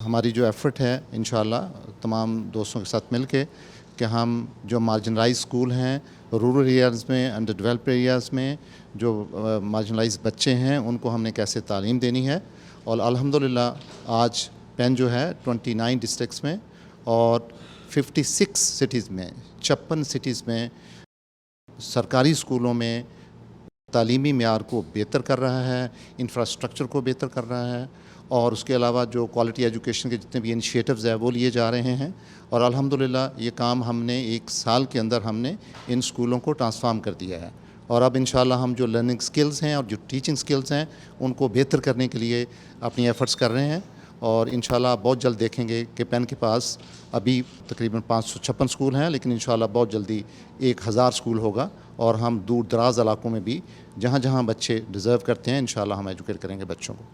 ہماری جو ایفرٹ ہے انشاءاللہ تمام دوستوں کے ساتھ مل کے کہ ہم جو مارجنلائز اسکول ہیں رورل ایریاز میں، انڈر ڈیولپڈ ایریاز میں جو مارجنلائز بچے ہیں ان کو ہم نے کیسے تعلیم دینی ہے، اور الحمدللہ آج پین جو ہے 29 ڈسٹرکٹس میں اور 56 سٹیز میں 56 سٹیز میں سرکاری اسکولوں میں تعلیمی معیار کو بہتر کر رہا ہے، انفراسٹرکچر کو بہتر کر رہا ہے، اور اس کے علاوہ جو کوالٹی ایجوکیشن کے جتنے بھی انیشیٹوز ہیں وہ لیے جا رہے ہیں، اور الحمدللہ یہ کام ہم نے 1 سال کے اندر ہم نے ان اسکولوں کو ٹرانسفارم کر دیا ہے، اور اب انشاءاللہ ہم جو لرننگ سکلز ہیں اور جو ٹیچنگ سکلز ہیں ان کو بہتر کرنے کے لیے اپنی ایفرٹس کر رہے ہیں، اور انشاءاللہ آپ بہت جلد دیکھیں گے کہ پین کے پاس ابھی تقریباً 556 اسکول ہیں، لیکن انشاءاللہ بہت جلدی 1000 اسکول ہوگا، اور ہم دور دراز علاقوں میں بھی جہاں جہاں بچے ڈیزرو کرتے ہیں انشاءاللہ ہم ایجوکیٹ کریں گے بچوں کو۔